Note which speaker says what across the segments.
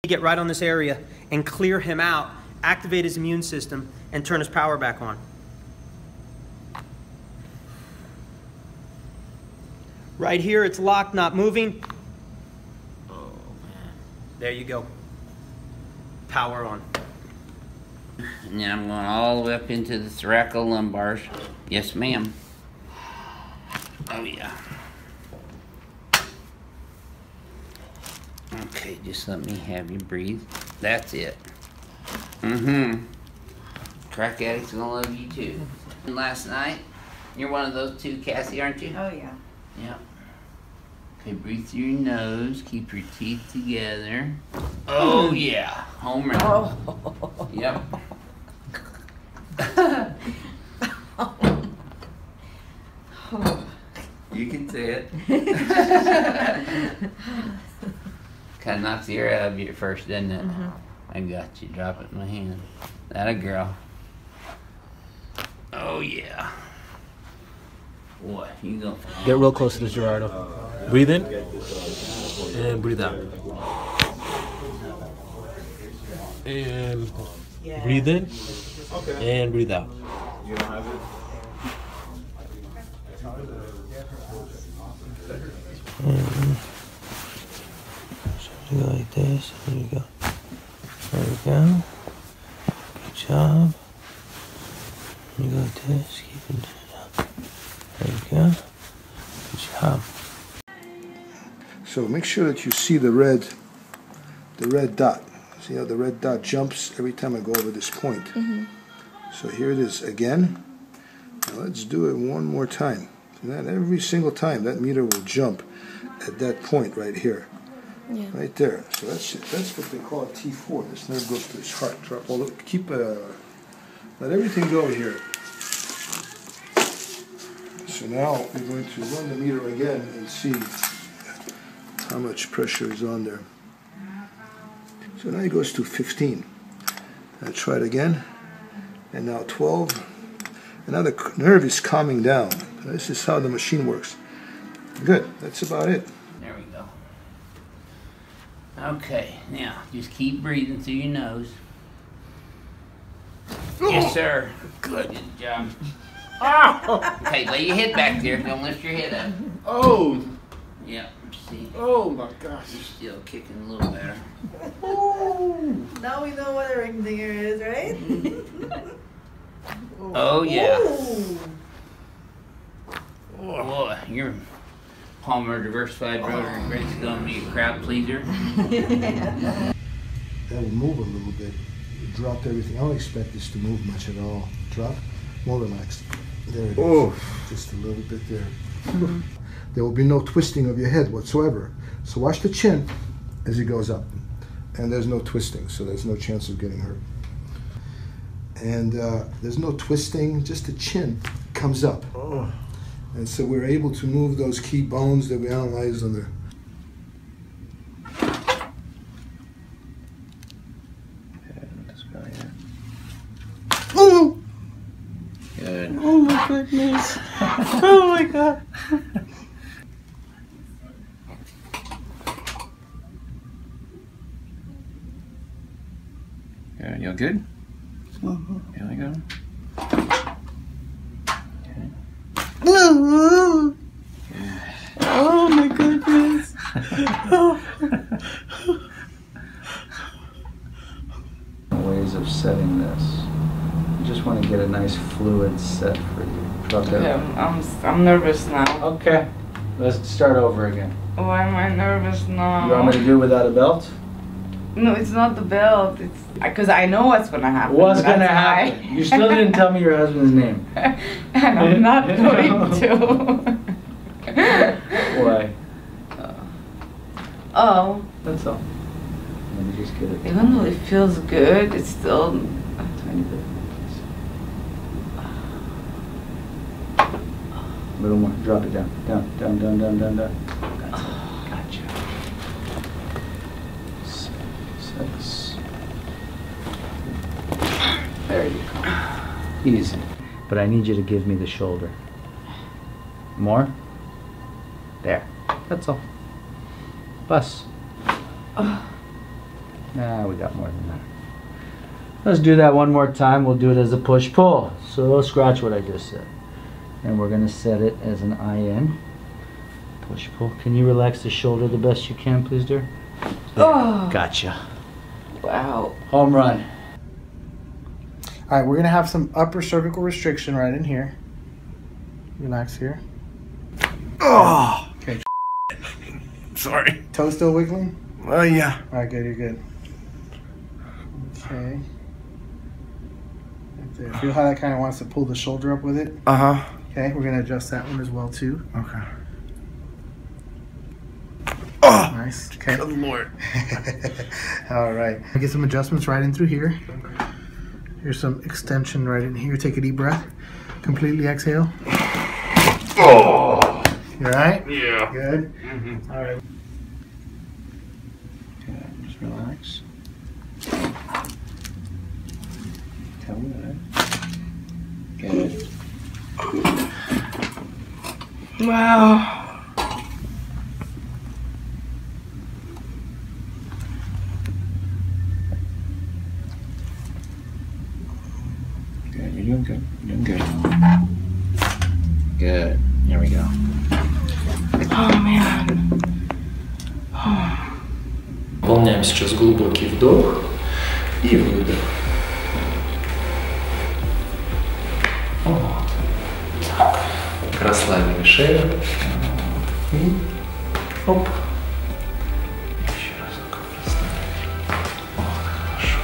Speaker 1: Get right on this area and clear him out, activate his immune system, and turn his power back on. Right here, it's locked, not moving. Oh, man. There you go. Power on.
Speaker 2: And then I'm going all the way up into the thoracolumbar. Yes, ma'am. Oh, yeah. Okay, just let me have you breathe. That's it. Crack addicts gonna love you too. And last night, you're one of those two, Cassie, aren't you?
Speaker 3: Oh, yeah.
Speaker 2: Yep. Okay, breathe through your nose. Keep your teeth together. Oh, yeah. Home run. Oh. Yep. You can say it. Kind of knocks the air out of you at first, doesn't it? I got you. Drop it in my hand. That a girl. Oh, yeah. Boy, you go.
Speaker 4: Get real close to the Gerardo. Breathe in and breathe out. And breathe in and breathe out. You don't have it?
Speaker 1: Go like this. There you go. There we go. Good job. You go like this. Keep it down. There you go. Good job.
Speaker 5: So make sure that you see the red dot. See how the red dot jumps every time I go over this point. So here it is again. Now let's do it one more time. So that every single time that meter will jump at that point right here. Yeah. Right there. So that's what they call a T4. This nerve goes to his heart. Drop all the, let everything go here. So now we're going to run the meter again and see how much pressure is on there. So now it goes to 15. I'll try it again. And now 12. And now the nerve is calming down. This is how the machine works. Good. That's about it.
Speaker 2: There we go. Okay, now just keep breathing through your nose. Yes, sir. Good job. Okay, lay your head back there. Don't lift your head up.
Speaker 5: Oh!
Speaker 2: Yep, see.
Speaker 5: Oh my gosh.
Speaker 2: You're still kicking a little better.
Speaker 3: Now we know what a ring dinger is, right?
Speaker 2: Oh, yeah. Boy, your Palmer Diversified Rotary Brace is going to be a crowd pleaser.
Speaker 5: That will move a little bit. It dropped everything. I don't expect this to move much at all. Drop. More relaxed. There it is. Just a little bit there. There will be no twisting of your head whatsoever. So watch the chin as it goes up. And there's no twisting, so there's no chance of getting hurt. And there's no twisting, just the chin comes up. And so we're able to move those key bones that we analyzed on the...
Speaker 1: Oh!
Speaker 2: Good.
Speaker 1: Oh my goodness. Oh my God.
Speaker 6: Good. You good? Here we go. Okay.
Speaker 1: Oh my goodness.
Speaker 7: Ways of setting this. You just want to get a nice fluid set for you.
Speaker 8: Okay, I'm nervous now.
Speaker 7: Okay, let's start over again.
Speaker 8: Why am I nervous now?
Speaker 7: You want me to do it without a belt?
Speaker 8: No, it's not the belt. It's because I know what's gonna happen.
Speaker 7: What's gonna happen? You still didn't tell me your husband's name.
Speaker 8: And I'm not going to.
Speaker 7: Why?
Speaker 8: Oh.
Speaker 7: That's all. Let me just get it.
Speaker 8: Even though it feels good, it's still
Speaker 7: A tiny bit. A little more. Drop it down. Down, down, down, down, down, down. That's it. Gotcha. 6. There you go. Easy. But I need you to give me the shoulder. More? There. That's all. Bus. Nah, we got more than that. Let's do that one more time. We'll do it as a push-pull. So scratch what I just said. And we're gonna set it as an IN. Push-pull. Can you relax the shoulder the best you can, please, dear?
Speaker 8: Oh.
Speaker 7: Gotcha.
Speaker 8: Wow.
Speaker 7: Home run.
Speaker 5: All right, we're gonna have some upper cervical restriction right in here. Relax here.
Speaker 1: Oh!
Speaker 5: Okay.
Speaker 1: Sorry.
Speaker 5: Toe still wiggling?
Speaker 1: Oh, yeah.
Speaker 5: All right, good, you're good. Okay. Right there. Feel how that kind of wants to pull the shoulder up with it?
Speaker 1: Uh-huh.
Speaker 5: Okay, we're gonna adjust that one as well too.
Speaker 1: Okay. Oh!
Speaker 5: Nice. Okay.
Speaker 1: Good Lord.
Speaker 5: All right. Get some adjustments right in through here. Here's some extension right in here. Take a deep breath. Completely exhale.
Speaker 1: Oh!
Speaker 5: You all right?
Speaker 1: Yeah.
Speaker 5: Good.
Speaker 1: Mm-hmm.
Speaker 5: All right.
Speaker 6: Okay, just relax. Good.
Speaker 8: Wow.
Speaker 6: Good. You're doing good. You're doing good. Good. There we go.
Speaker 8: Oh man.
Speaker 9: Выполняем сейчас глубокий вдох и выдох. Вот. Так. Расслабили шею. И оп. Еще разок расслабили. Вот, хорошо.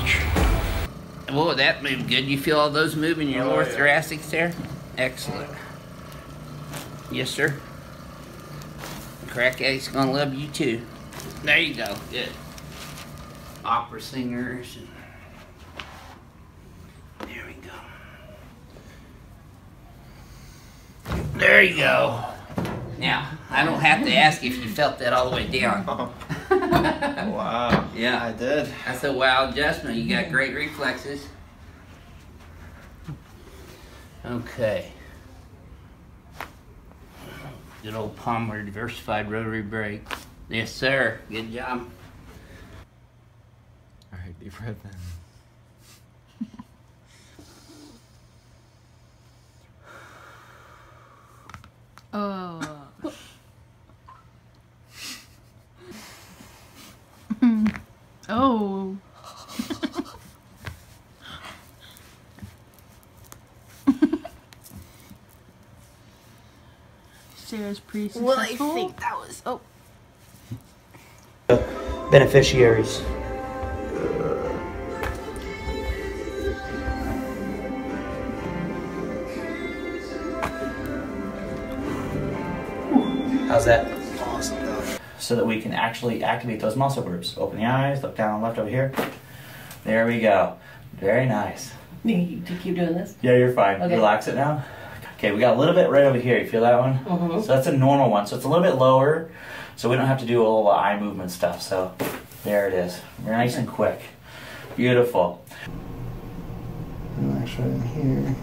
Speaker 9: Ничего.
Speaker 2: Whoa, that moved good. You feel all those move in your lower thoracics there? Excellent. Yes, sir. Crack Eddie's gonna love you too. There you go. Good. Opera singers. There we go. There you go. Now, I don't have to ask if you felt that all the way down.
Speaker 1: Wow.
Speaker 2: Yeah.
Speaker 1: I did.
Speaker 2: That's a wow adjustment. You got great reflexes. Okay. Good old Palmer diversified rotary brake. Yes, sir. Good job.
Speaker 9: All right, deep breath in.
Speaker 10: Oh. Sarah's pretty successful.
Speaker 8: Well, I think that was. Oh.
Speaker 7: Beneficiaries. How's that?
Speaker 5: Awesome.
Speaker 7: So that we can actually activate those muscle groups. Open the eyes, look down on the left over here. There we go. Very nice.
Speaker 8: You keep doing this?
Speaker 7: Yeah, you're fine.
Speaker 8: Okay.
Speaker 7: Relax it now. Okay, we got a little bit right over here. You feel that one?
Speaker 8: Mm-hmm.
Speaker 7: So that's a normal one. So it's a little bit lower, so we don't have to do all the eye movement stuff. So there it is. Very nice and quick. Beautiful.
Speaker 5: Relax right in here.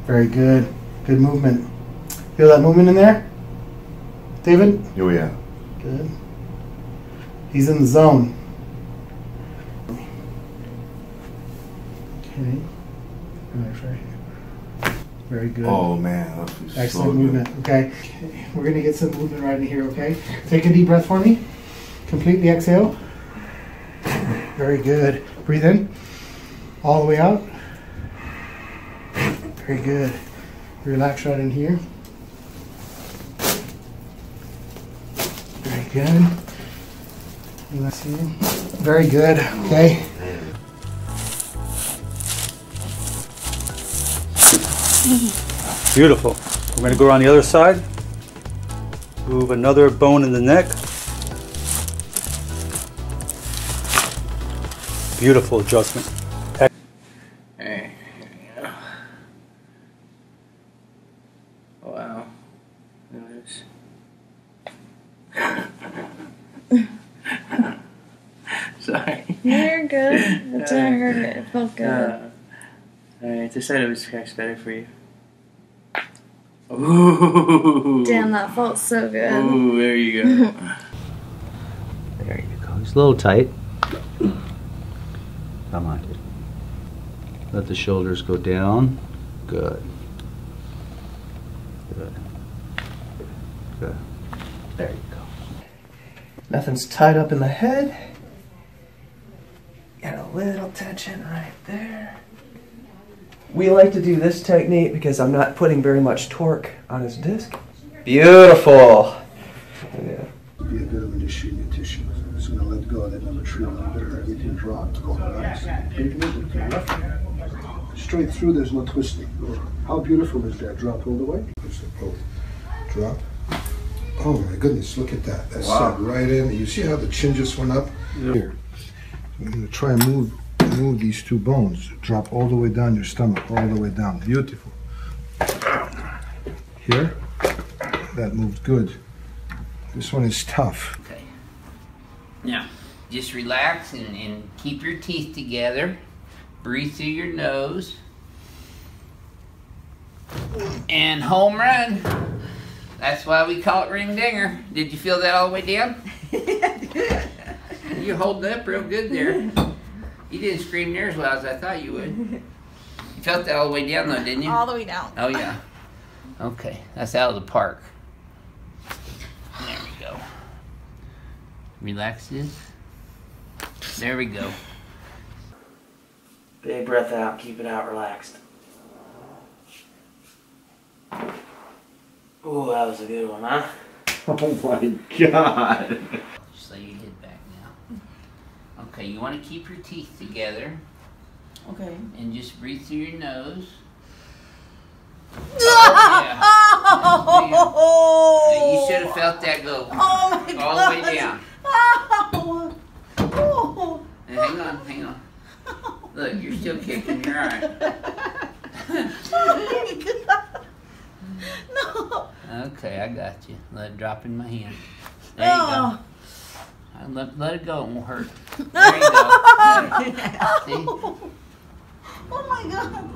Speaker 5: Very good. Good movement. Feel that movement in there? David?
Speaker 1: Oh, yeah.
Speaker 5: Good. He's in the zone. Okay. Relax right here. Very good.
Speaker 1: Oh, man. That feels
Speaker 5: Excellent
Speaker 1: so
Speaker 5: movement. Okay. We're going to get some movement right in here, okay? Take a deep breath for me. Completely exhale. Very good. Breathe in. All the way out. Very good. Relax right in here. Very good. Relax here. Very good. Okay.
Speaker 11: Beautiful. We're going to go around the other side. Move another bone in the neck. Beautiful adjustment.
Speaker 2: There you go. Wow. Nice. Sorry.
Speaker 8: You're good. That's why I heard it. It felt good.
Speaker 2: Alright, they said it was better for you. Oh, Ooh.
Speaker 10: Damn, that felt so good.
Speaker 2: Ooh, there you go.
Speaker 7: There you go. It's a little tight. Come on, kid. Let the shoulders go down. Good. Good. Good. There you go.
Speaker 12: Nothing's tied up in the head. Got a little tension right there. We like to do this technique because I'm not putting very much torque on his disc. Beautiful. Yeah.
Speaker 5: Be a bit of an issue in your tissue. I'm just going to let go of that number 3 a little bit. Everything dropped. Go relax. Take a little bit to the left. Straight through, there's no twisting. How beautiful is that? Drop all the way. Push it both. Drop. Oh my goodness, look at that. That's set right in. You see how the chin just went up? Yep. Here. I'm going to try and move these 2 bones. Drop all the way down your stomach, all the way down. Beautiful. Here. That moved good. This one is tough.
Speaker 2: Okay. Now, just relax and keep your teeth together. Breathe through your nose. And home run. That's why we call it ring dinger. Did you feel that all the way down? You're holding up real good there. You didn't scream near as loud as I thought you would. You felt that all the way down though, didn't you?
Speaker 10: All the way down.
Speaker 2: Oh yeah. Okay, that's out of the park. There we go. Relax this. There we go.
Speaker 12: Big breath out. Keep it out relaxed. Ooh, that was a good one, huh?
Speaker 11: Oh my God.
Speaker 2: Just lay your head back now. Okay, you want to keep your teeth together.
Speaker 3: Okay.
Speaker 2: And just breathe through your nose. Yeah. You should have felt that go all the way down. And hang on. Look, you're still kicking. You're alright.
Speaker 3: No.
Speaker 2: Okay, I got you. Let it drop in my hand. There you go. Let it go. It won't hurt. There you go. See?
Speaker 3: Oh my God.